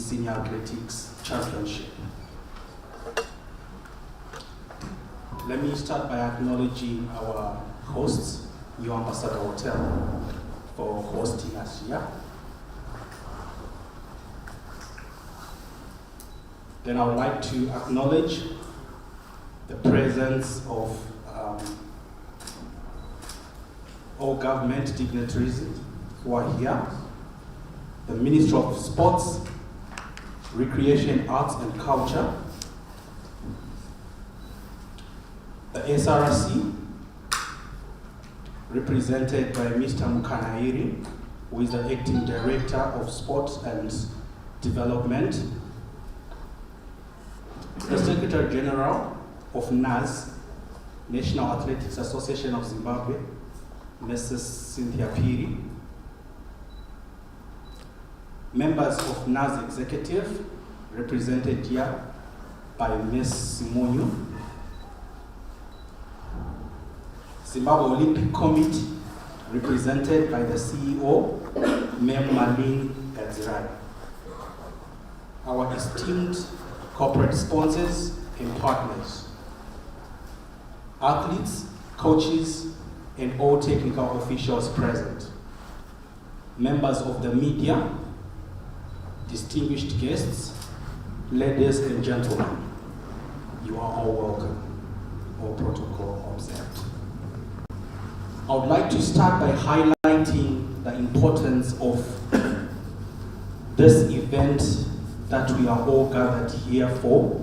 Senior Athletics Championship. Let me start by acknowledging our hosts, New Ambassador Hotel, for hosting us here. Then I would like to acknowledge the presence of all government dignitaries who are here, the Minister of Sports, Recreation, Arts and Culture, the SRC, represented by Mr. Mukanairi, who is the Acting Director of Sports and Development, the Secretary General of NAZ, National Athletics Association of Zimbabwe, Mrs. Cynthia Piri, members of NAZ Executive, represented here by Ms. Simonyu, Zimbabwe Olympic Committee, represented by the CEO, Mem Malin Gadzirai, our esteemed corporate sponsors and partners, athletes, coaches, and all technical officials present, members of the media, distinguished guests, ladies and gentlemen, you are all welcome, all protocol observed. I would like to start by highlighting the importance of this event that we are all gathered here for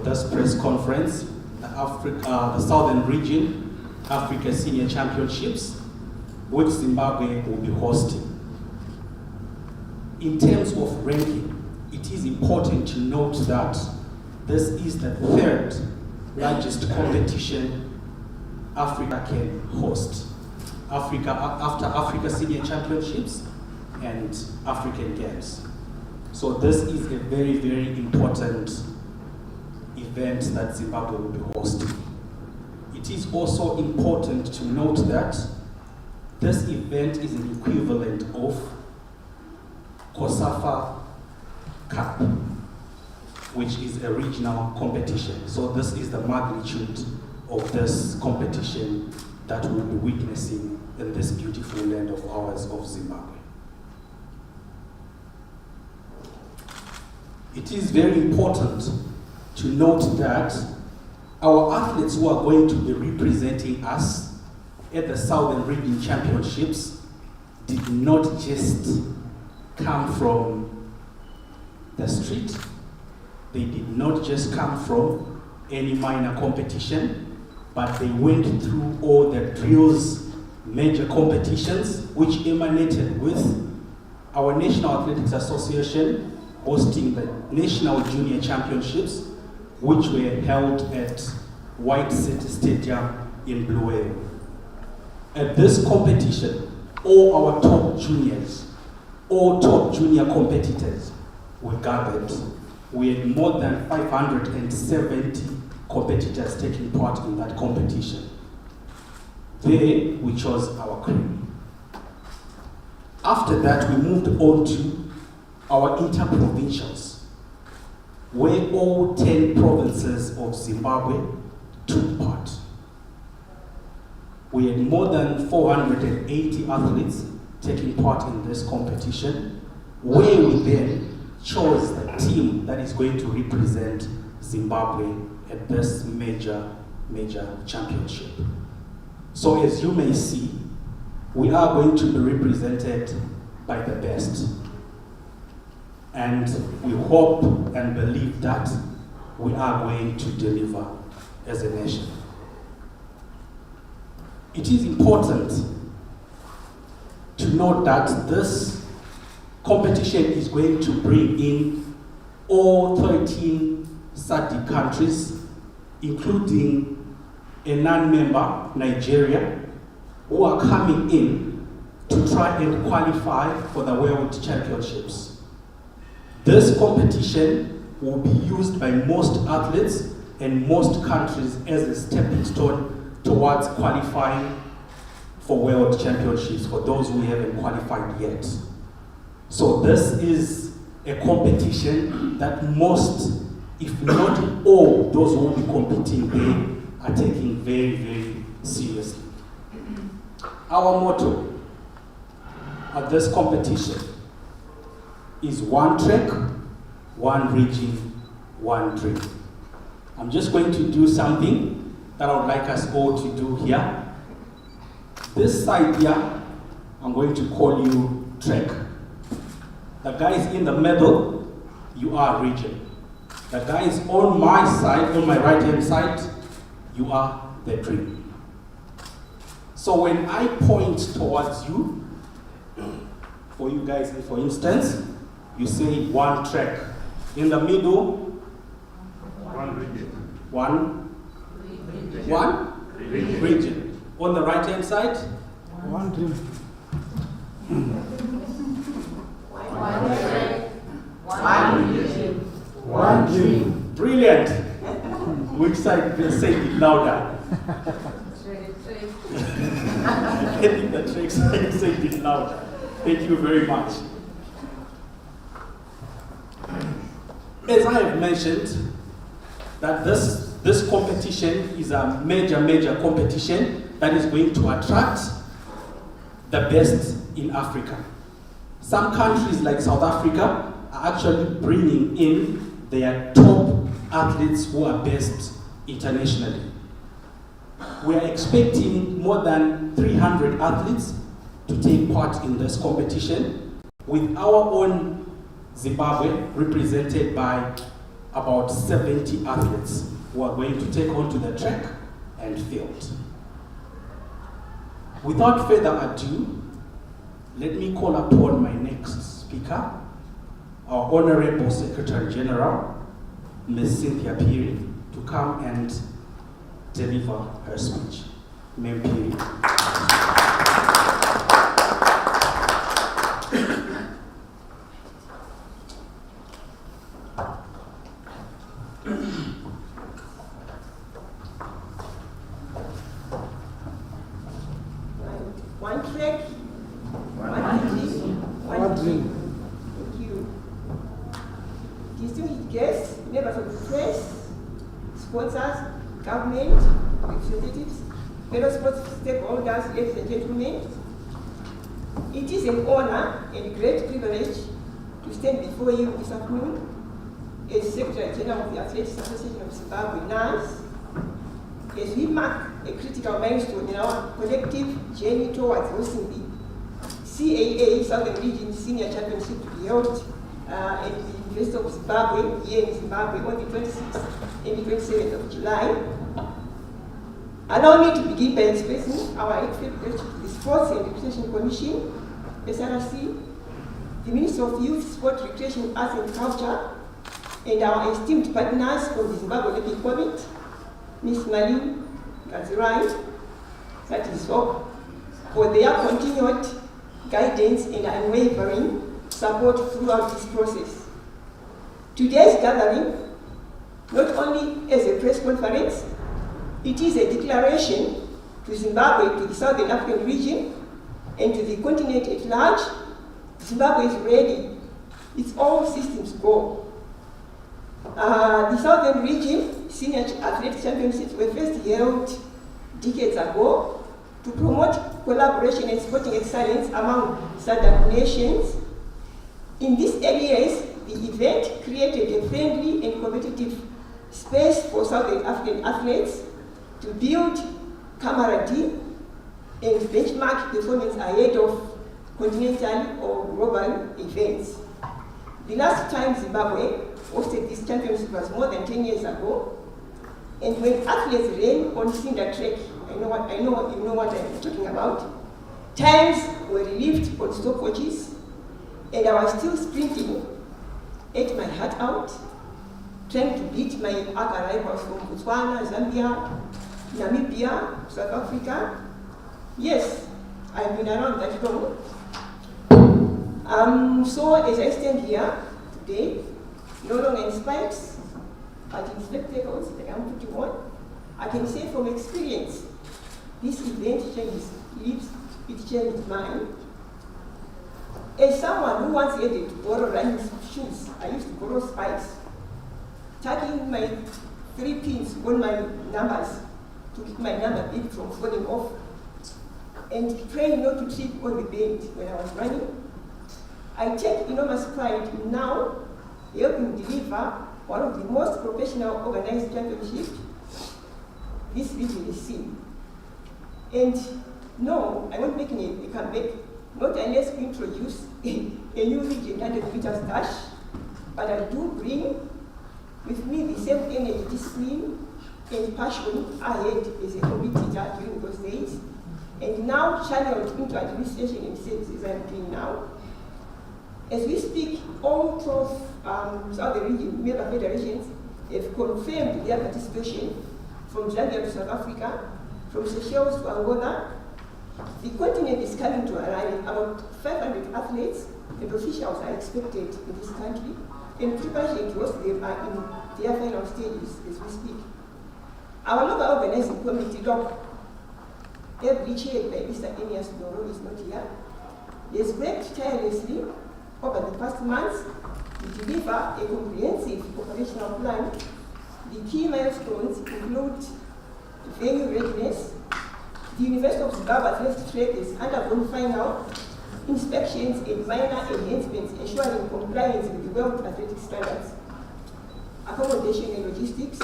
this press conference, the Southern Region Africa Senior Championships, which Zimbabwe will be hosting. In terms of ranking, it is important to note that this is the third largest competition Africa can host, after Africa Senior Championships and African Games. So this is a very, very important event that Zimbabwe will be hosting. It is also important to note that this event is an equivalent of COSAFA Cup, which is a regional competition. So this is the magnitude of this competition that we'll be witnessing in this beautiful land of ours of Zimbabwe. It is very important to note that our athletes who are going to be representing us at the Southern Region Championships did not just come from the street. They did not just come from any minor competition, but they went through all the drills, major competitions, which emanated with our National Athletics Association hosting the National Junior Championships, which were held at White City Stadium in Blue Whale. At this competition, all our top juniors, all top junior competitors were gathered. We had more than 570 competitors taking part in that competition. There, we chose our cream. After that, we moved on to our inter-provincials, where all 10 provinces of Zimbabwe took part. We had more than 480 athletes taking part in this competition, where we then chose the team that is going to represent Zimbabwe at this major championship. So as you may see, we are going to be represented by the best. And we hope and believe that we are going to deliver as a nation. It is important to note that this competition is going to bring in all 13 SADC countries, including a non-member, Nigeria, who are coming in to try and qualify for the World Championships. This competition will be used by most athletes and most countries as a stepping stone towards qualifying for World Championships for those who haven't qualified yet. So this is a competition that most, if not all, those who will be competing there are taking very, very seriously. Our motto at this competition is one track, one region, one dream. I'm just going to do something that I would like us all to do here. This side here, I'm going to call you track. The guys in the middle, you are region. The guys on my side, on my right hand side, you are the dream. So when I point towards you, for you guys, for instance, you say one track. In the middle, one region. One region. On the right hand side, one dream. One region. One dream. Brilliant. Which side will say it louder? I think the trick side say it louder. Thank you very much. As I have mentioned, that this competition is a major competition that is going to attract the best in Africa. Some countries like South Africa are actually bringing in their top athletes who are best internationally. We are expecting more than 300 athletes to take part in this competition, with our own Zimbabwe represented by about 70 athletes who are going to take on to the track and field. Without further ado, let me call upon my next speaker, our Honorable Secretary General, Ms. Cynthia Phiri, to come and deliver her speech. Ms. Phiri. One track, One dream. Thank you. Distinguished guests, members of the press, sponsors, government, representatives, fellow sports stakeholders, ladies and gentlemen, it is an honor and great privilege to stand before you this afternoon as Secretary General of the Athletics Association of Zimbabwe, NAS, as we mark a critical milestone in our collective journey towards hosting the CAA Southern Region Senior Championship to be held at the University of Zimbabwe, here in Zimbabwe, on the 26th and the 27th of July. Allow me to begin by expressing our heartfelt gratitude to the Sports and Recreation Commission, SRC, the Ministry of Youth, Sport, Recreation, Arts and Culture, and our esteemed partners from the Zimbabwe Olympic Committee, Ms. Malin Gazirai, that is all, for their continued guidance and unwavering support throughout this process. Today's gathering, not only as a press conference, it is a declaration to Zimbabwe, to the Southern African region, and to the continent at large. Zimbabwe is ready. It's all systems go. The Southern Region Senior Athletics Championships were first held decades ago to promote collaboration and sporting excellence among SADC nations. In these areas, the event created a friendly and competitive space for Southern African athletes to build camaraderie and benchmark performance ahead of continental or global events. The last time Zimbabwe hosted this championship was more than 10 years ago, and when athletes ran on cinder track, you know what I'm talking about, times were relieved on stopwatches, and I was still sprinting, ate my heart out, trying to beat my other rivals from Botswana, Zambia, Namibia, South Africa. Yes, I've been around that long. So as I stand here today, no longer in spikes, but in spectacles that I'm putting on, I can say from experience, this event changes lives, it changed mine. As someone who once headed to borrow running shoes, I used to borrow spikes, tagging my 3 pins on my numbers to keep my number big from falling off, and praying not to trip on the bend when I was running. I take enormous pride in now helping deliver one of the most professional organized championships this region is seen. And no, I won't make a comeback, not unless we introduce a new region 100 meters dash, but I do bring with me the same energy, discipline, and passion I had as a competitor during those days, and now channeled into administration and sales as I'm doing now. As we speak, all 12 Southern region member federations have confirmed their participation, from Zambia to South Africa, from Seychelles to Angola. The continent is coming to Harare. About 500 athletes and officials are expected in this country, and preparation to host them are in their final stages as we speak. Our local organizing committee, every chaired by Mr. Enias Doro, is not here. He has worked tirelessly over the past months to deliver a comprehensive operational plan. The key milestones include venue readiness. The University of Zimbabwe Athletic Track has undergone final inspections and minor enhancements, ensuring compliance with the World Athletic Standards. Accommodation and logistics.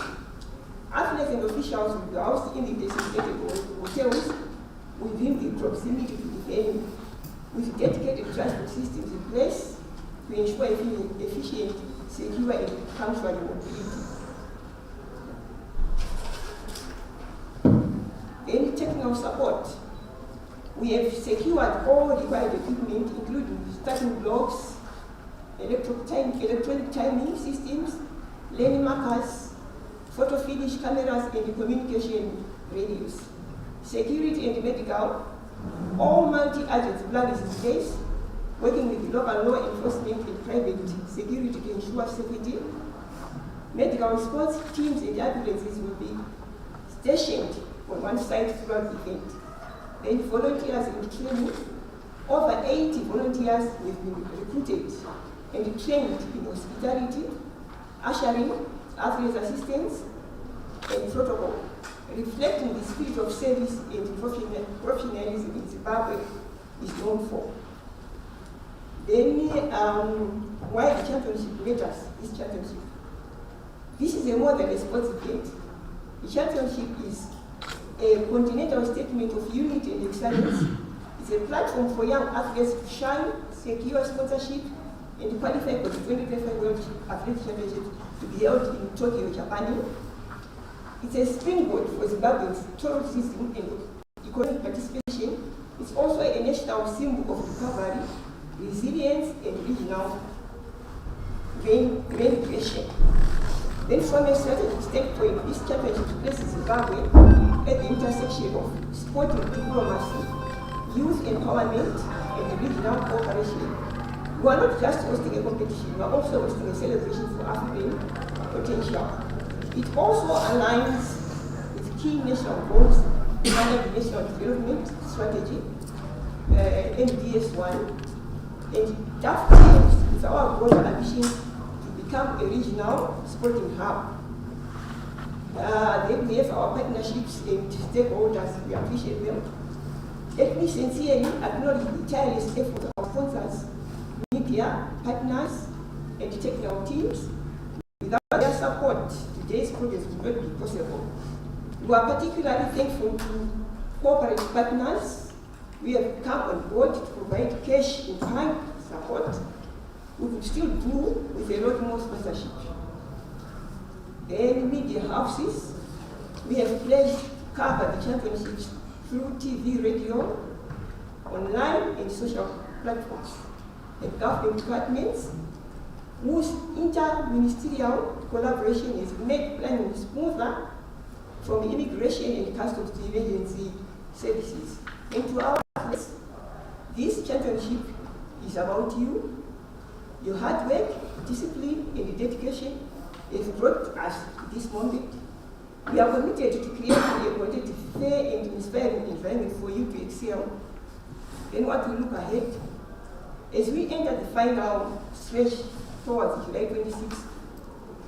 Athletes and officials will be housed in the designated hotels within the proximity to the venue, with dedicated transport systems in place to ensure efficient, secure, and punctual mobility. Then technical support. We have secured all required equipment, including starting blocks, electronic timing systems, lane markers, photo finish cameras, and communication radios. Security and medical. All multi-agents plan is in place, working with the local law enforcement and private security to ensure safety. Medical response teams and ambulances will be stationed on one side throughout the event. Then volunteers in training. Over 80 volunteers have been recruited and trained in hospitality, ushering, athletes assistance, and protocol, reflecting the spirit of service and professionalism in Zimbabwe is known for. Then, why the championship matters, this championship? This is a more than a sports event. The championship is a continental statement of unity and excellence. It's a platform for young athletes to shine, secure sponsorship, and qualify for the 2025 World Athletic Championships to be held in Tokyo, Japan. It's a springboard for Zimbabwe's total system and economic participation. It's also a national symbol of recovery, resilience, and regional reintegration. Then from a strategic standpoint, this championship places Zimbabwe at the intersection of sporting diplomacy, youth empowerment, and regional cooperation. We are not just hosting a competition, we are also hosting a celebration for African potential. It also aligns with key national goals under the National Development Strategy, NDS1, and dovetails with our broader ambition to become a regional sporting hub. Then we have our partnerships and stakeholders, we appreciate them. Let me sincerely acknowledge the tireless efforts of our sponsors, media, partners, and technical teams. Without their support, today's progress would not be possible. We are particularly thankful to corporate partners. We have come on board to provide cash in kind support. We could still do with a lot more sponsorship. Then media houses. We have pledged to cover the championships through TV, radio, online, and social platforms. And government departments whose inter-ministerial collaboration has made planning smoother, from immigration and customs to emergency services. And to our athletes, this championship is about you. Your hard work, discipline, and dedication have brought us to this moment. We are committed to creating a competitive, fair, and inspiring environment for you to excel. Then what we look ahead, as we enter the final stretch towards July 26.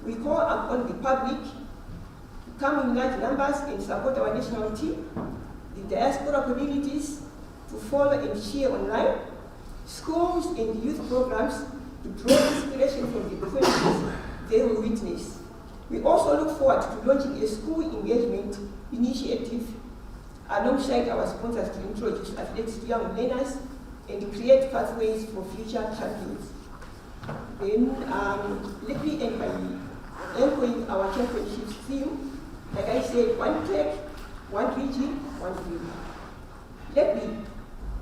We call upon the public to come in large numbers and support our national team, the diaspora communities to follow and share online, schools and youth programs to draw inspiration from the performances they will witness. We also look forward to launching a school engagement initiative alongside our sponsors to introduce athletes to young learners and create pathways for future champions. Then let me end by anchoring our championship theme. Like I said, one track, one region, one dream. Let me,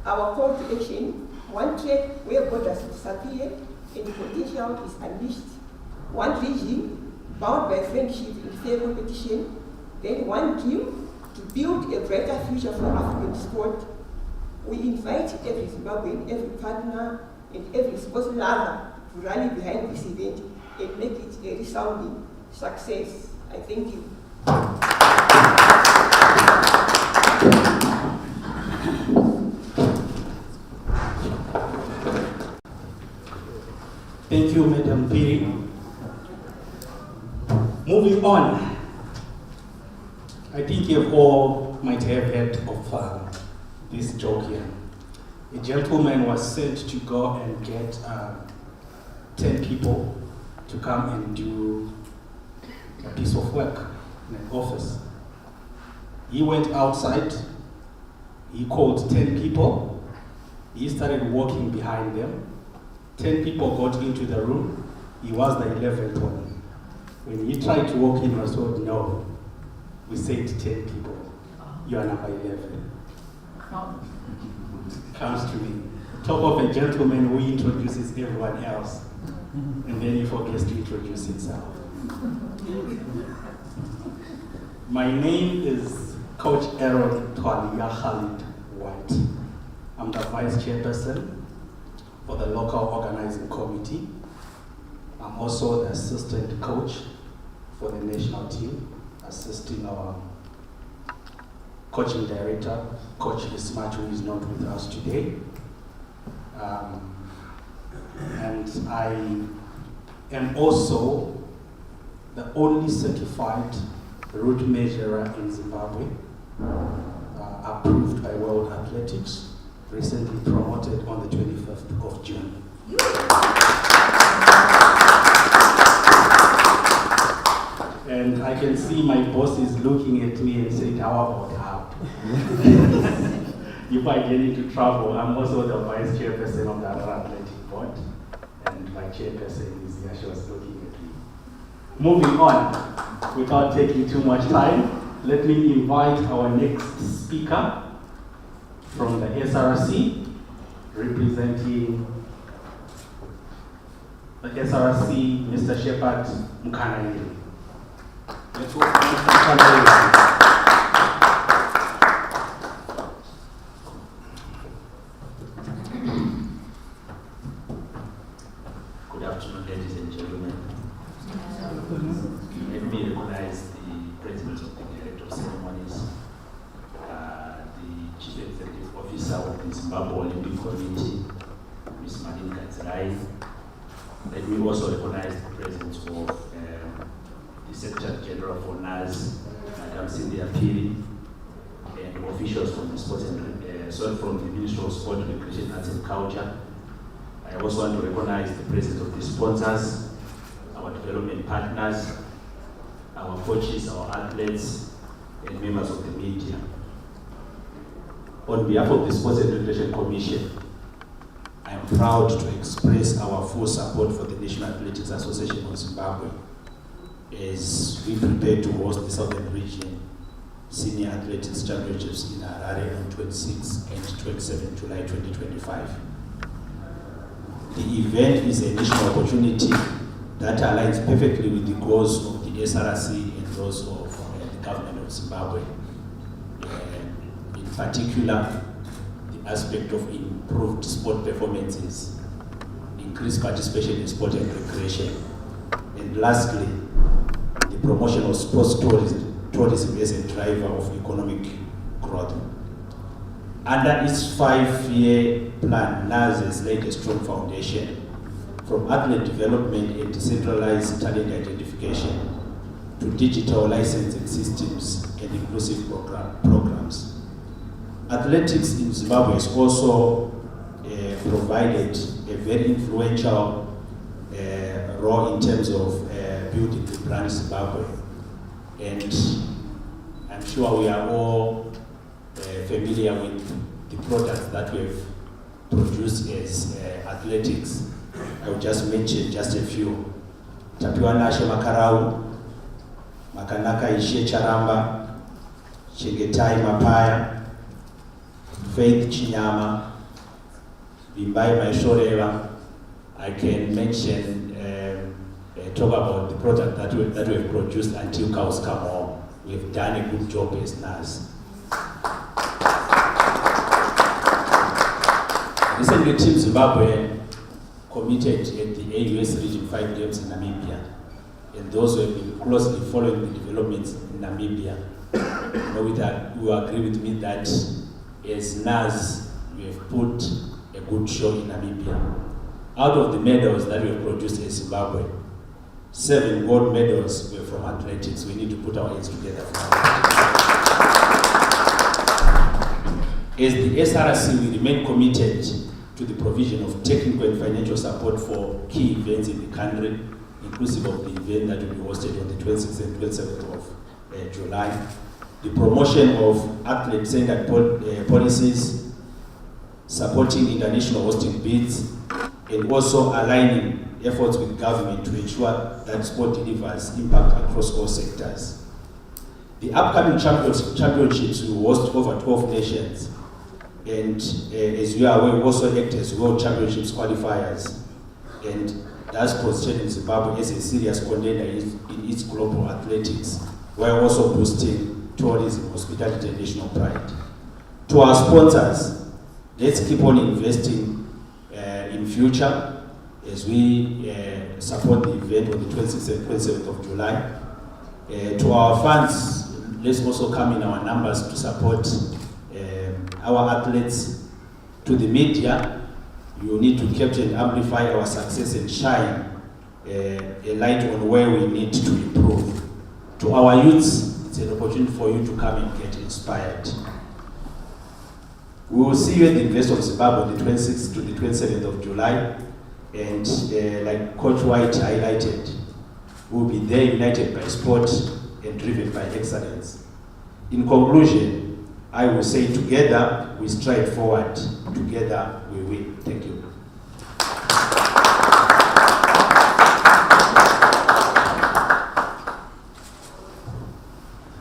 our call to action, one track where borders disappear and potential is unleashed. One region bound by friendship and fair competition. Then one dream to build a brighter future for African sport. We invite every Zimbabwean, every partner, and every sports lover to rally behind this event and make it a resounding success. I thank you. Thank you, Madam Piri. Moving on, I think you all might have heard of this joke here. A gentleman was sent to go and get 10 people to come and do a piece of work in an office. He went outside, he called 10 people, he started walking behind them. 10 people got into the room, he was the 11th one. When he tried to walk in, he was told, no, we said 10 people, you are number 11. Comes to me. Talk of a gentleman who introduces everyone else, and then he forgets to introduce himself. My name is Coach Aaron Twalia Khalid White. I'm the Vice Chairperson for the local organizing committee. I'm also the assistant coach for the national team, assisting our coaching director, Coach Ismach, who is not with us today. And I am also the only certified route measurer in Zimbabwe, approved by World Athletics, recently promoted on the 25th of June. And I can see my boss is looking at me and saying, how about how? If I get into trouble, I'm also the vice chairperson of the Harare Athletic Board, and my chairperson is here, she was looking at me. Moving on, without taking too much time, let me invite our next speaker from the SRC, representing the SRC, Mr. Shepard Mukanairi. Let's welcome Mr. Mukanairi. Good afternoon, ladies and gentlemen. Let me recognize the President of the Director of Ceremonies, the Chief Executive Officer of the Zimbabwe Olympic Committee, Ms. Marlene Katsirai. Let me also recognize the presence of the Secretary General for NAS, Madam Cynthia Piri, and officials from the Sports and from the Ministry of Sport, Recreation, Arts and Culture. I also want to recognize the presence of the sponsors, our development partners, our coaches, our athletes, and members of the media. On behalf of the Sports and Recreation Commission, I am proud to express our full support for the National Athletics Association of Zimbabwe as we prepare to host the Southern Region Senior Athletics Championships in Harare on 26 and 27 July 2025. The event is a national opportunity that aligns perfectly with the goals of the SRC and those of the government of Zimbabwe. In particular, the aspect of improved sport performances, increased participation in sport and recreation, and lastly, the promotion of sports tourism as a driver of economic growth. Under its 5-year plan, NAS has laid a strong foundation from athlete development and decentralized talent identification to digital licensing systems and inclusive programs. Athletics in Zimbabwe has also provided a very influential role in terms of building the brand Zimbabwe. And I'm sure we are all familiar with the products that we've produced as athletics. I will just mention just a few. Tapiwa Nashe Makarau, Makanaka Ishe Charamba, Chengetai Mapaya, Faith Chinyama, Bimbai Maishoreva. I can mention, talk about the product that we've produced until cows come home. We've done a good job as NAS. Recently, Team Zimbabwe committed at the AUS Region 5 Games in Namibia. And those who have been closely following the developments in Namibia will agree with me that as NAS, we have put a good show in Namibia. Out of the medals that we have produced in Zimbabwe, 7 gold medals were from athletics. We need to put our heads together. As the SRC, we remain committed to the provision of technical and financial support for key events in the country, inclusive of the event that will be hosted on the 26th and 27th of July. The promotion of athlete-centered policies, supporting international hosting bids, and also aligning efforts with government to ensure that sport delivers impact across all sectors. The upcoming championships will host over 12 nations, and as you are aware, we also act as World Championships qualifiers, and thus positioning Zimbabwe as a serious contender in its global athletics, while also boosting tourism, hospitality, and national pride. To our sponsors, let's keep on investing in future as we support the event on the 26th and 27th of July. To our fans, let's also come in our numbers to support our athletes. To the media, you need to capture and amplify our success and shine a light on where we need to improve. To our youths, it's an opportunity for you to come and get inspired. We will see you at the University of Zimbabwe the 26th to the 27th of July. And like Coach White highlighted, we'll be there united by sport and driven by excellence. In conclusion, I will say together we stride forward, together we win. Thank you.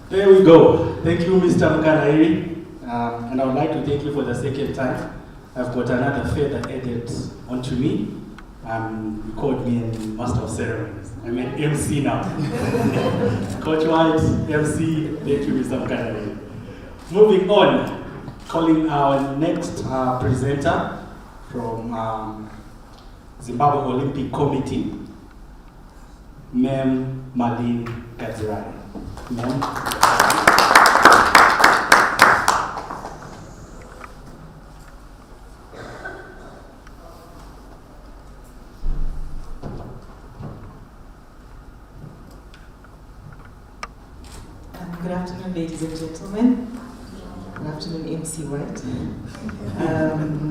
There we go. Thank you, Mr. Mkanairi. And I would like to thank you for the second time. I've got another feather added onto me. You called me a master of ceremonies. I'm an MC now. Coach White, MC, thank you, Mr. Mkanairi. Moving on, calling our next presenter from Zimbabwe Olympic Committee, Ma'am Marlene Gadzirai. Ma'am. Good afternoon, ladies and gentlemen. Good afternoon, MC White.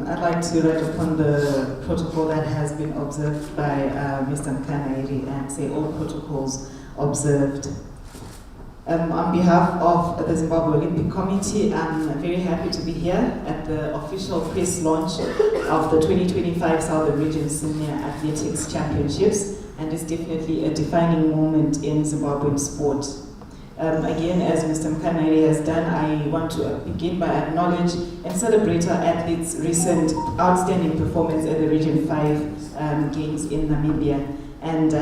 I'd like to write upon the protocol that has been observed by Mr. Mkanairi and say all protocols observed. On behalf of the Zimbabwe Olympic Committee, I'm very happy to be here at the official press launch of the 2025 Southern Region Senior Athletics Championships, and it's definitely a defining moment in Zimbabwean sport. Again, as Mr. Mkanairi has done, I want to begin by acknowledge and celebrate our athletes' recent outstanding performance at the Region 5 Games in Namibia. And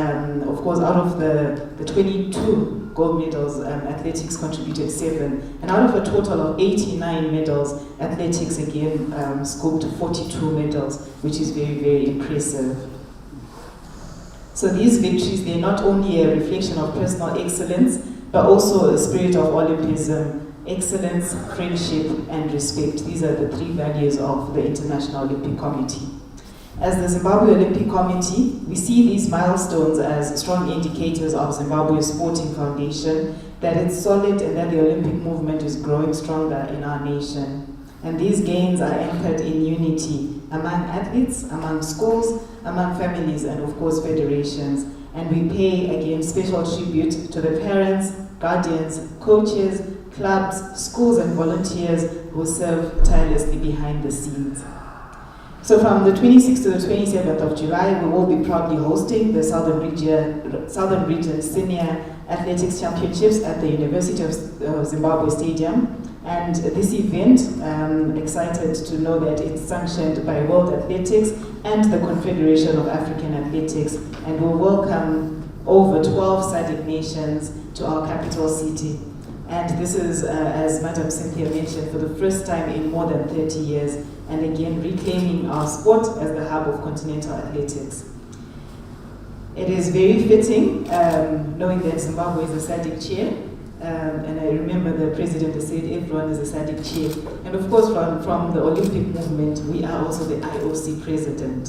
of course, out of the 22 gold medals, athletics contributed 7. And out of a total of 89 medals, athletics again scooped 42 medals, which is very, very impressive. So these victories, they're not only a reflection of personal excellence, but also a spirit of Olympism, excellence, friendship, and respect. These are the 3 values of the International Olympic Committee. As the Zimbabwe Olympic Committee, we see these milestones as strong indicators of Zimbabwe's sporting foundation, that it's solid and that the Olympic movement is growing stronger in our nation. And these gains are anchored in unity among athletes, among schools, among families, and of course federations. And we pay again special tribute to the parents, guardians, coaches, clubs, schools, and volunteers who serve tirelessly behind the scenes. So from the 26th to the 27th of July, we will be proudly hosting the Southern Region Senior Athletics Championships at the University of Zimbabwe Stadium. And this event, excited to know that it's sanctioned by World Athletics and the Confederation of African Athletics, and will welcome over 12 SADC nations to our capital city. And this is, as Madam Cynthia mentioned, for the first time in more than 30 years, and again reclaiming our sport as the hub of continental athletics. It is very fitting, knowing that Zimbabwe is a SADC chair, and I remember the president said everyone is a SADC chair. And of course, from the Olympic movement, we are also the IOC president.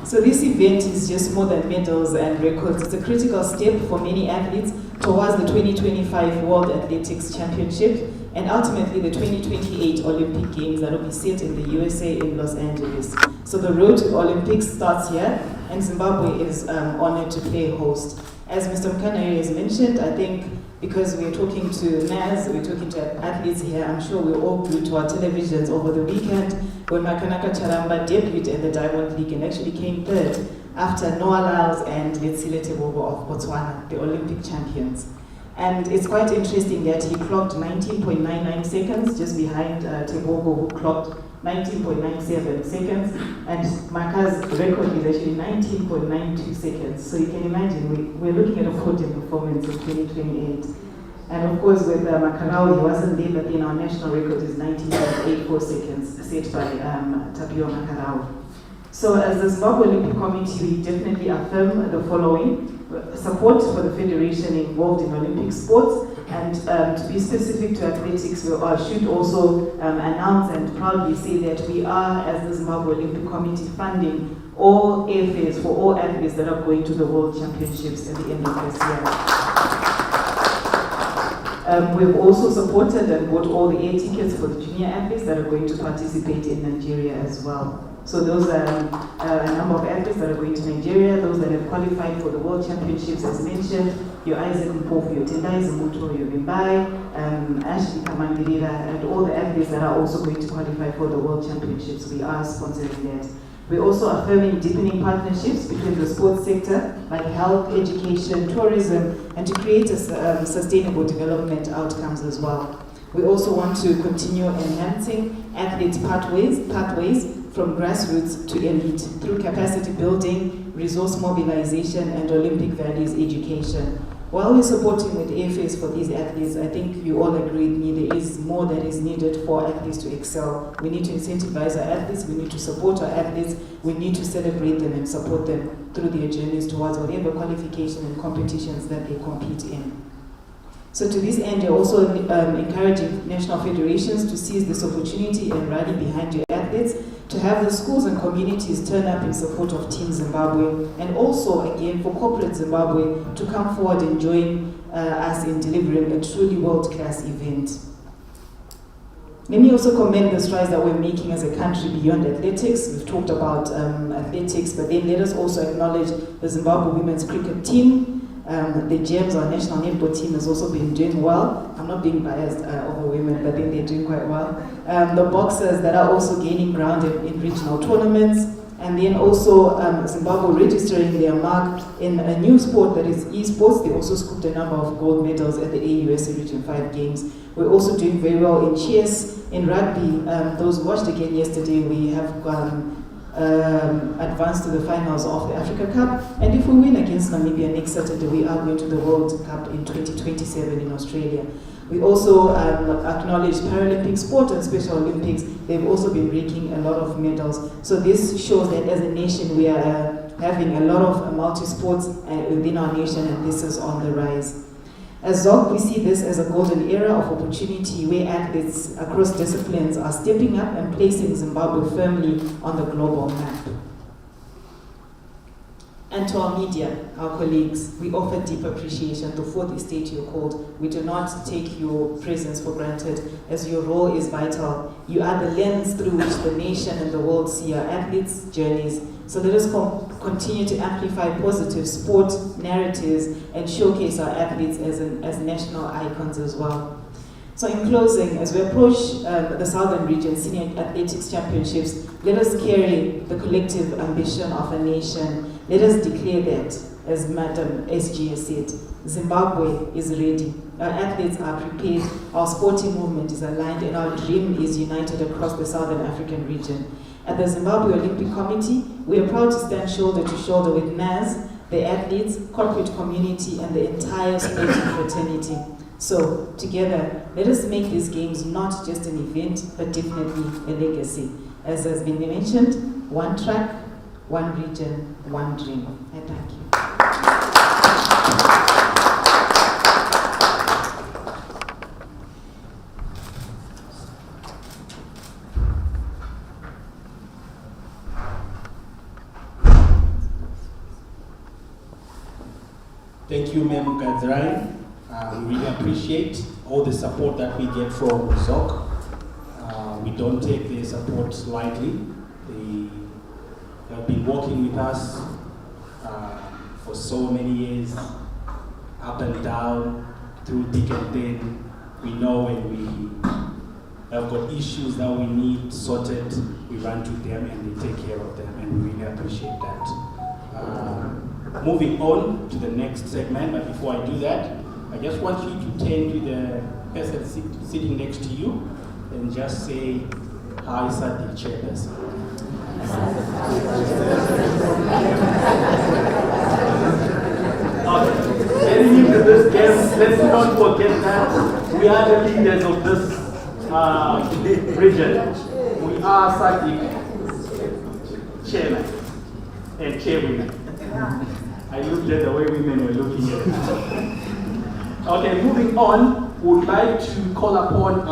So this event is just more than medals and records. It's a critical step for many athletes towards the 2025 World Athletics Championship and ultimately the 2028 Olympic Games that will be set in the USA in Los Angeles. So the road to the Olympics starts here, and Zimbabwe is honored to play host. As Mr. Mkanari has mentioned, I think because we're talking to NAS, we're talking to athletes here, I'm sure we all glued to our televisions over the weekend when Makanaka Charamba debuted in the Diamond League and actually came third after Noah Lyles and Letsile Tebogo of Botswana, the Olympic champions. And it's quite interesting that he clocked 19.99 seconds, just behind Tebogo, who clocked 19.97 seconds, and Maka's record is actually 19.92 seconds. So you can imagine we're looking at a podium performance in 2028. And of course, with Makarao, he wasn't there, but then our national record is 19.84 seconds, set by Tapio Makarao. So as the Zimbabwe Olympic Committee, we definitely affirm the following: support for the federation involved in Olympic sports, and to be specific to athletics, we should also announce and proudly say that we are, as the Zimbabwe Olympic Committee, funding all airfares for all athletes that are going to the World Championships at the end of this year. We've also supported and bought all the air tickets for the junior athletes that are going to participate in Nigeria as well. So those are a number of athletes that are going to Nigeria, those that have qualified for the World Championships as mentioned, your Isaac Mpofu, your Tendai Zimuto, your Bimbai, Ashley Kamangirira, and all the athletes that are also going to qualify for the World Championships. We are sponsoring that. We're also affirming deepening partnerships between the sports sector, like health, education, tourism, and to create sustainable development outcomes as well. We also want to continue enhancing athletes' pathways from grassroots to elite through capacity building, resource mobilization, and Olympic values education. While we're supporting with airfares for these athletes, I think you all agree with me there is more that is needed for athletes to excel. We need to incentivize our athletes, we need to support our athletes, we need to celebrate them and support them through their journeys towards whatever qualification and competitions that they compete in. So to this end, you're also encouraging national federations to seize this opportunity and rally behind your athletes, to have the schools and communities turn up in support of Team Zimbabwe, and also, again, for corporate Zimbabwe to come forward and join us in delivering a truly world-class event. Let me also commend the strides that we're making as a country beyond athletics. We've talked about athletics, but then let us also acknowledge the Zimbabwe women's cricket team. The GEMS, our national netball team, has also been doing well. I'm not being biased over women, but then they're doing quite well. The boxers that are also gaining ground in regional tournaments, and then also Zimbabwe registering their mark in a new sport that is esports. They also scooped a number of gold medals at the AUS Region 5 Games. We're also doing very well in chess, in rugby. Those who watched again yesterday, we have advanced to the finals of the Africa Cup, and if we win against Namibia next Saturday, we are going to the World Cup in 2027 in Australia. We also acknowledge Paralympic sport and Special Olympics. They've also been breaking a lot of medals. So this shows that as a nation we are having a lot of multi-sports within our nation, and this is on the rise. As ZOG, we see this as a golden era of opportunity where athletes across disciplines are stepping up and placing Zimbabwe firmly on the global map. And to our media, our colleagues, we offer deep appreciation to fourth estate you called. We do not take your presence for granted, as your role is vital. You are the lens through which the nation and the world see our athletes' journeys. So let us continue to amplify positive sport narratives and showcase our athletes as national icons as well. So in closing, as we approach the Southern Region Senior Athletics Championships, let us carry the collective ambition of a nation. Let us declare that, as Madam SG has said, Zimbabwe is ready. Our athletes are prepared, our sporting movement is aligned, and our dream is united across the Southern African region. At the Zimbabwe Olympic Committee, we are proud to stand shoulder to shoulder with NAS, the athletes, corporate community, and the entire sporting fraternity. So, together, let us make these games not just an event, but definitely a legacy. As has been mentioned, one track, one region, one dream. I thank you. Thank you, Ma'am Gadzirai. We really appreciate all the support that we get from ZOG. We don't take their support lightly. They have been working with us for so many years, up and down, through thick and thin. We know when we have got issues that we need sorted, we run to them and they take care of them, and we really appreciate that. Moving on to the next segment, but before I do that, I just want you to turn to the person sitting next to you and just say, "Hi, Sadiq Chairperson." Getting into this game, let's not forget that we are the leaders of this region. We are Sadiq Chairman and Chairwomen. I looked at the way women were looking at it. Okay, moving on, we would like to call upon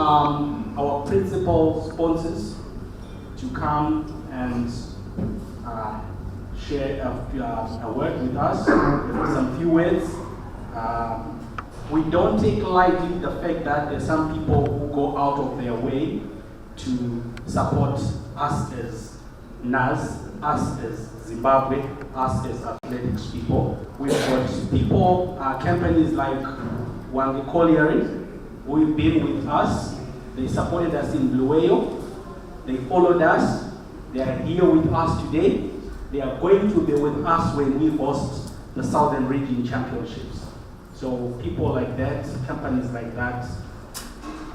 our principal sponsors to come and share a word with us, some few words. We don't take lightly the fact that there's some people who go out of their way to support us as NAS, us as Zimbabwe, us as athletics people. We've got people, companies like Wange Colliery, who have been with us. They supported us in Blue Whale. They followed us. They are here with us today. They are going to be with us when we host the Southern Region Championships. So people like that, companies like that,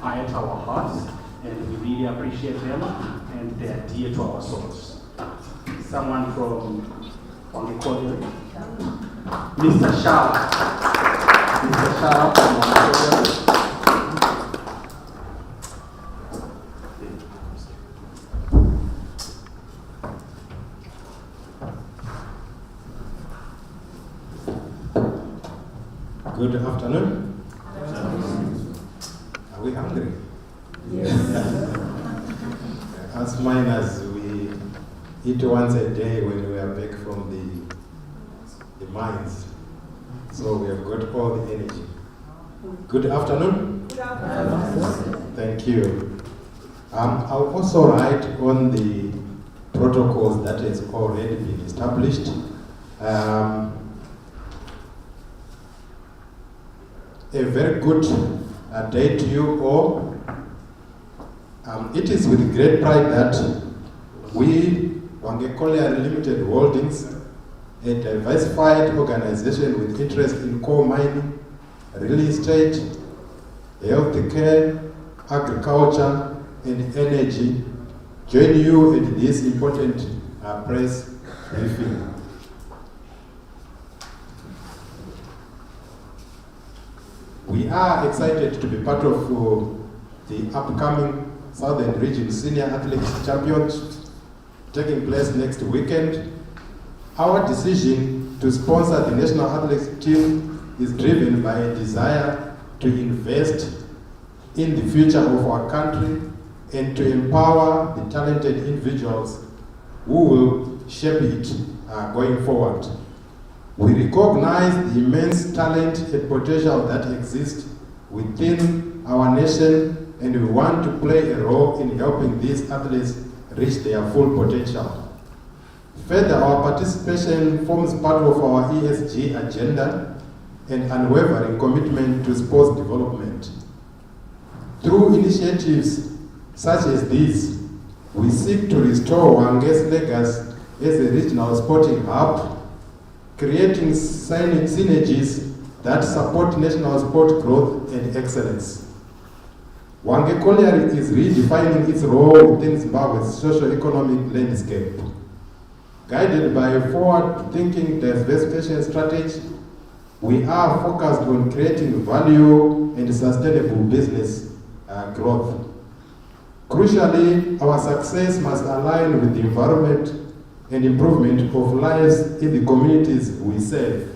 are at our hearts, and we really appreciate them, and they are dear to our souls. Someone from Wange Colliery, Mr. Shah. Mr. Shah from Wange Colliery. Good afternoon. Are we hungry? Yes. As miners, we eat once a day when we are back from the mines. So we have got all the energy. Good afternoon. Good afternoon. Thank you. I'll also write on the protocols that has already been established. A very good day to you all. It is with great pride that we, Wange Colliery Limited Holdings, a diversified organization with interest in coal mining, real estate, healthcare, agriculture, and energy, join you in this important press briefing. We are excited to be part of the upcoming Southern Region Senior Athletics Championships taking place next weekend. Our decision to sponsor the national athletics team is driven by a desire to invest in the future of our country and to empower the talented individuals who will shape it going forward. We recognize the immense talent and potential that exists within our nation, and we want to play a role in helping these athletes reach their full potential. Further, our participation forms part of our ESG agenda and unwavering commitment to sports development. Through initiatives such as these, we seek to restore Hwange's legacy as a regional sporting hub, creating synergies that support national sport growth and excellence. Hwange Colliery is redefining its role within Zimbabwe's socio-economic landscape. Guided by a forward-thinking diversification strategy, we are focused on creating value and sustainable business growth. Crucially, our success must align with the environment and improvement of lives in the communities we serve.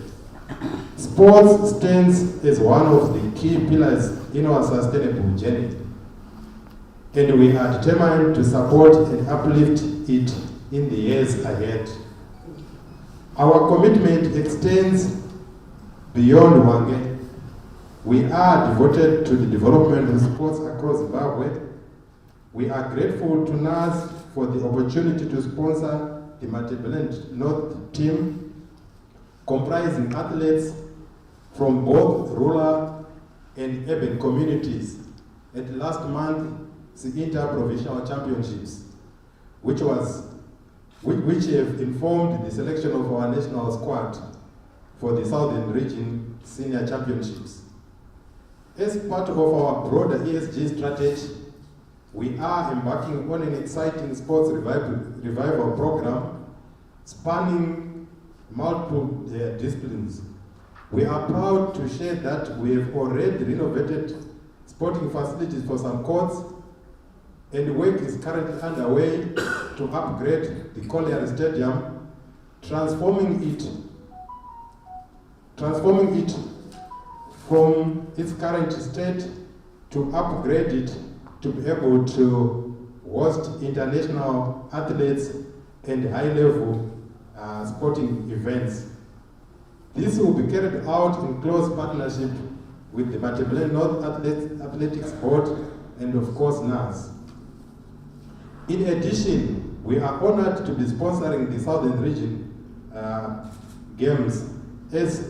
Sports stands as one of the key pillars in our sustainable journey, and we are determined to support and uplift it in the years ahead. Our commitment extends beyond Hwange. We are devoted to the development of sports across Zimbabwe. We are grateful to NAS for the opportunity to sponsor the Matabeleland North team, comprising athletes from both rural and urban communities at last month's Inter-Provincial Championships, which have informed the selection of our national squad for the Southern Region Senior Championships. As part of our broader ESG strategy, we are embarking on an exciting sports revival program spanning multiple disciplines. We are proud to share that we have already renovated sporting facilities for some courts, and work is currently underway to upgrade the Colliery Stadium, transforming it from its current state to upgrade it to be able to host international athletes and high-level sporting events. This will be carried out in close partnership with the Matabeleland North Athletics Board and of course NAS. In addition, we are honored to be sponsoring the Southern Region Games as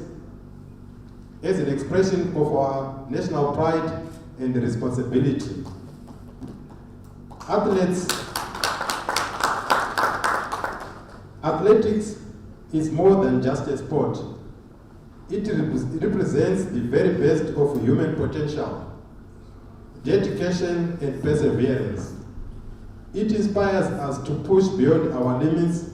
an expression of our national pride and responsibility. Athletics is more than just a sport. It represents the very best of human potential, dedication and perseverance. It inspires us to push beyond our limits,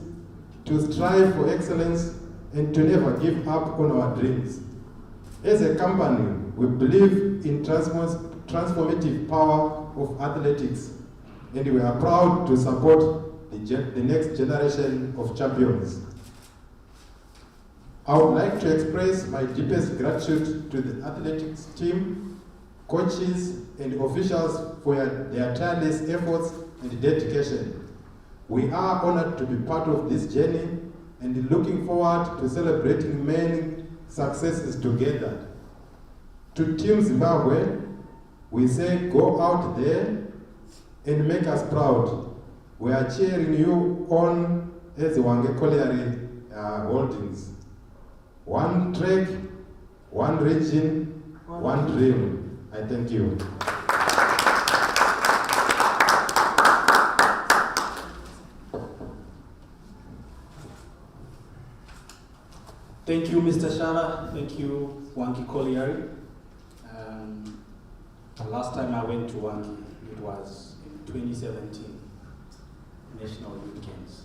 to strive for excellence, and to never give up on our dreams. As a company, we believe in transformative power of athletics, and we are proud to support the next generation of champions. I would like to express my deepest gratitude to the athletics team, coaches, and officials for their tireless efforts and dedication. We are honored to be part of this journey and looking forward to celebrating many successes together. To Team Zimbabwe, we say go out there and make us proud. We are cheering you on as Hwange Colliery Holdings. One track, one region, one dream. I thank you. Thank you, Mr. Shala. Thank you, Hwange Colliery. The last time I went to Hwange, it was in 2017, National Youth Games.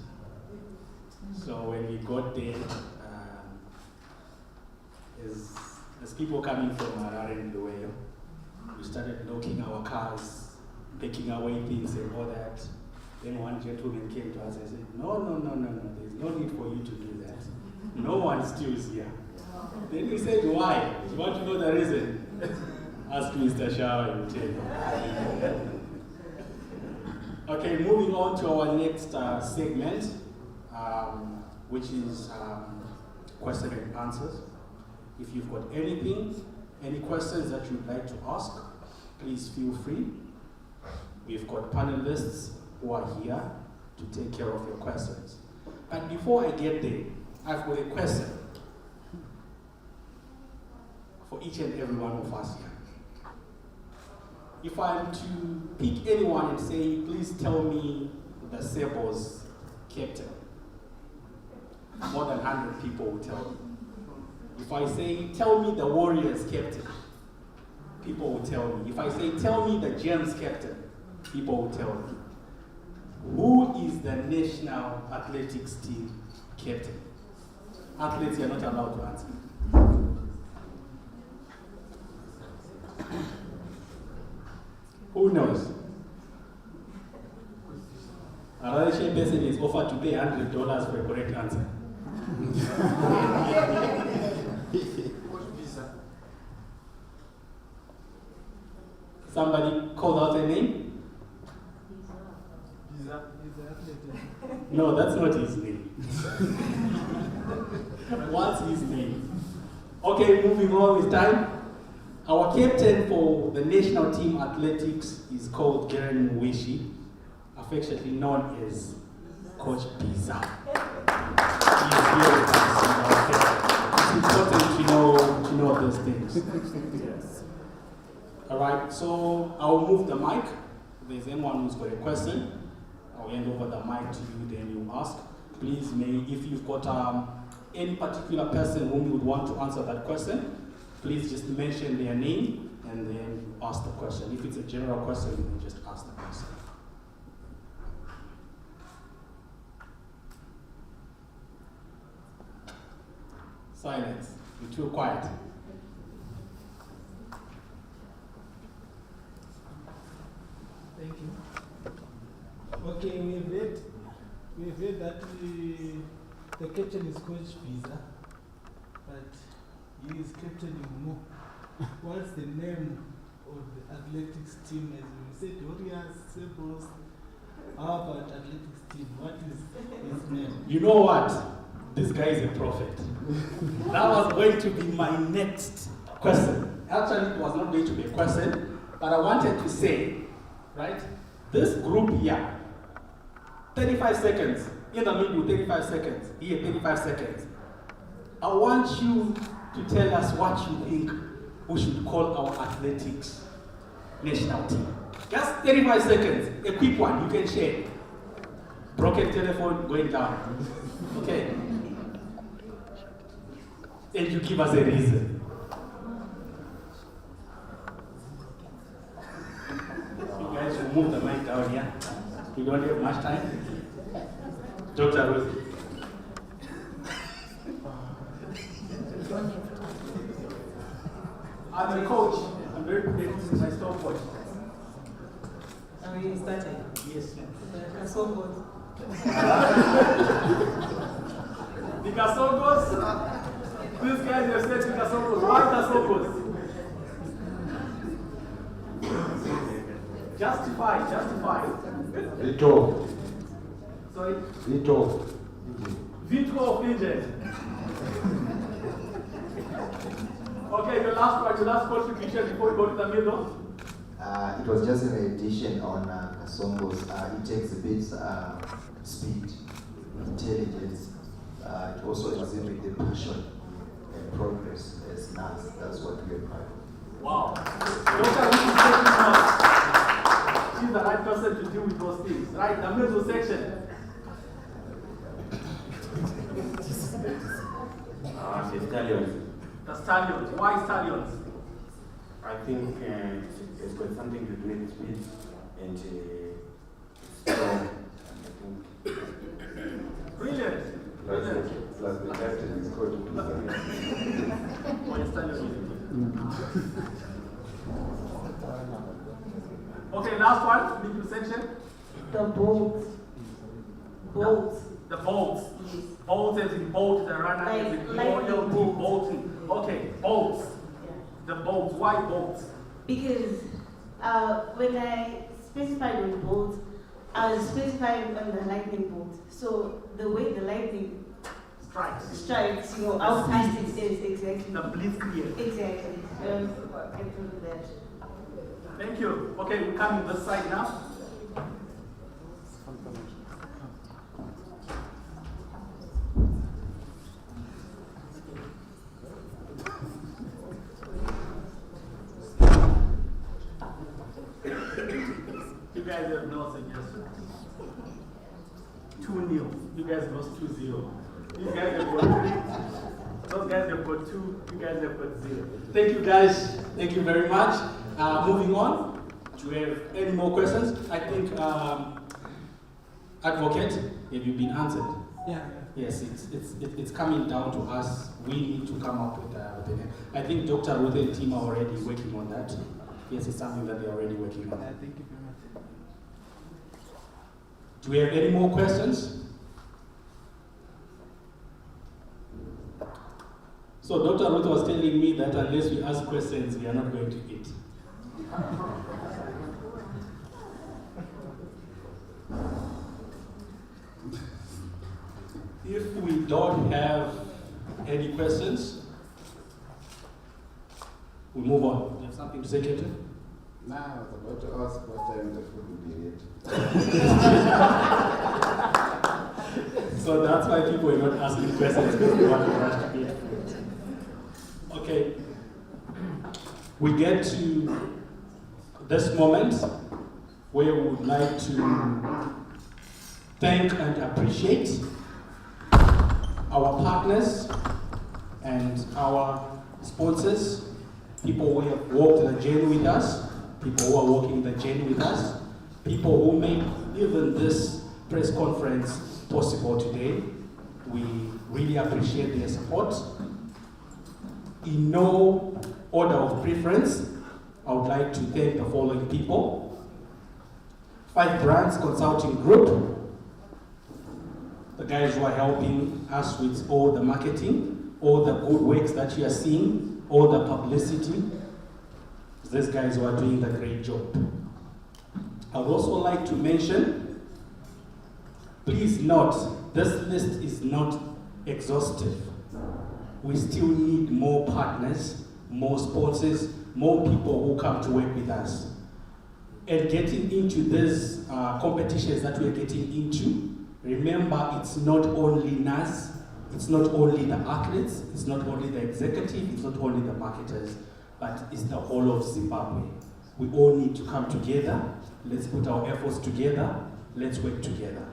So when we got there, as people coming from Harare and the way, we started locking our cars, taking away things and all that. Then one gentleman came to us and said, no, there's no need for you to do that. No one steals here. Then we said, why? You want to know the reason? Ask Mr. Shah, he will tell you. Okay, moving on to our next segment, which is question and answers. If you've got any questions that you'd like to ask, please feel free. We've got panelists who are here to take care of your questions. But before I get there, I've got a question for each and every one of us here. If I'm to pick anyone and say, please tell me the Sebo's captain, more than 100 people will tell me. If I say, tell me the Warriors captain, people will tell me. If I say, tell me the Gems captain, people will tell me. Who is the national athletics team captain? Athletes, you're not allowed to answer. Who knows? Another person is offered to pay $100 for a correct answer. Somebody called out a name? No, that's not his name. What's his name? Okay, moving on with time. Our captain for the national team athletics is called Garen Mwishi, affectionately known as Coach Pizza. He's here with us. It's important to know those things. Yes. All right, so I'll move the mic. If there's anyone who's got a question, I'll hand over the mic to you, then you ask. Please, if you've got any particular person whom you would want to answer that question, please just mention their name and then you ask the question. If it's a general question, you can just ask the question. Silence. You're too quiet. Thank you. Okay, we've heard that the captain is Coach Visa, but he is captaining more. What's the name of the athletics team? As you said, Warriors, Sebos. How about athletics team? What is his name? You know what? This guy is a prophet. That was going to be my next question. Actually, it was not going to be a question, but I wanted to say, right? This group here, 35 seconds, in the middle, 35 seconds, here, 35 seconds. I want you to tell us what you think we should call our athletics national team. Just 35 seconds, a quick one, you can share. Broken telephone going down. Okay. And you give us a reason. You guys will move the mic down here. We don't have much time. Dr. Ruth. I'm a coach. I'm very predictable with my stopwatch. Are you starting? Yes, ma'am. The Kasongos. The Kasongos? These guys have said the Kasongos. Why Kasongos? Justify. Vito. Sorry? Vito. Vito of injured. Okay, your last contribution before we go to the middle. It was just an addition on Kasombos. It takes a bit speed, intelligence. It also exhibits the passion and progress as NAS. That's what we are proud of. Wow. Dr. Ruth is taking notes. She's the right person to deal with those things. Right, the middle section. The Stallions. The Stallions. Why Stallions? I think it's got something to do with speed and strong. Brilliant. Plus the captain is called Why Stallions? Okay, last one, middle section. The Bolts. Bolts. The Bolts. Yes. Bolt as in bolt, the runner as in lightning bolt. bolting. Okay, bolts. The bolts. Why bolts? Because when I specified on bolt, I was specifying on the lightning bolt. So the way the lightning strikes, how fast it is, exactly. The blitzkrieg. Exactly. I can that. Thank you. Okay, we're coming this side now. You guys have no suggestions. 2-0. You guys lost 2-0. You guys have got 3. Those guys have got 2. You guys have got 0. Thank you, guys. Thank you very much. Moving on. Do we have any more questions? I think, Advocate, have you been answered? Yeah. Yes, it's coming down to us. We need to come up with a name. I think Dr. Ruth and team are already working on that. Yes, it's something that they're already working on. Thank you very much. Do we have any more questions? So Dr. Ruth was telling me that unless we ask questions, we are not going to eat. If we don't have any questions, we move on. Do you have something to say, Captain? No, I was about to ask what time the food will be ready. So that's why people are not asking questions, because they want to rush to get food. Okay. We get to this moment where we would like to thank and appreciate our partners and our sponsors, people who have walked the journey with us, people who are walking the journey with us, people who make even this press conference possible today. We really appreciate their support. In no order of preference, I would like to thank the following people. 5 Brands Consulting Group, the guys who are helping us with all the marketing, all the good works that you are seeing, all the publicity. These guys who are doing the great job. I would also like to mention, please note, this list is not exhaustive. We still need more partners, more sponsors, more people who come to work with us. And getting into these competitions that we're getting into, remember, it's not only NAS, it's not only the athletes, it's not only the executive, it's not only the marketers, but it's the whole of Zimbabwe. We all need to come together. Let's put our efforts together. Let's work together.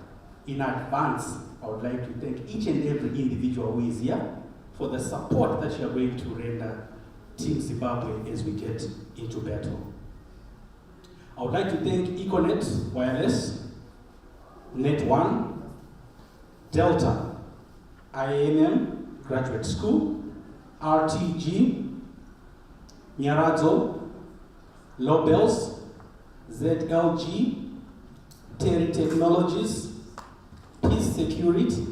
In advance, I would like to thank each and every individual who is here for the support that you are going to render Team Zimbabwe as we get into battle. I would like to thank Econet Wireless, Net1, Delta, IAMM Graduate School, RTG, Nyaradzo, Lobels, ZLG, Terry Technologies, Peace Security.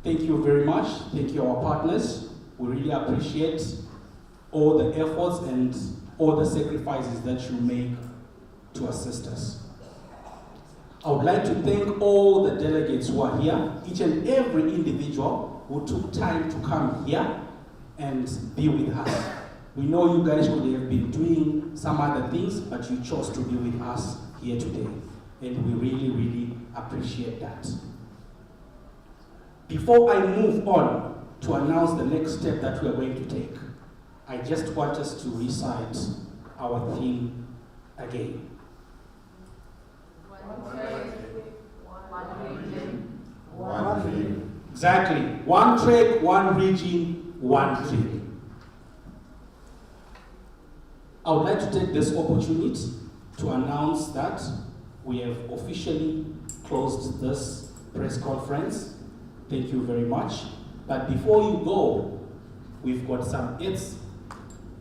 Thank you very much. Thank you, our partners. We really appreciate all the efforts and all the sacrifices that you make to assist us. I would like to thank all the delegates who are here, each and every individual who took time to come here and be with us. We know you guys could have been doing some other things, but you chose to be with us here today. And we really, really appreciate that. Before I move on to announce the next step that we are going to take, I just want us to recite our theme again. One trade, one region, one dream. Exactly. One trade, one region, one dream. I would like to take this opportunity to announce that we have officially closed this press conference. Thank you very much. But before you go, we've got some hits.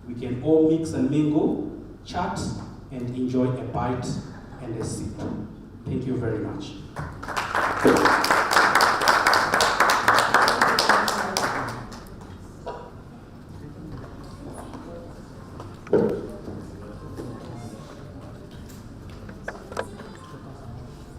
We can all mix and mingle, chat, and enjoy a bite and a sip. Thank you very much.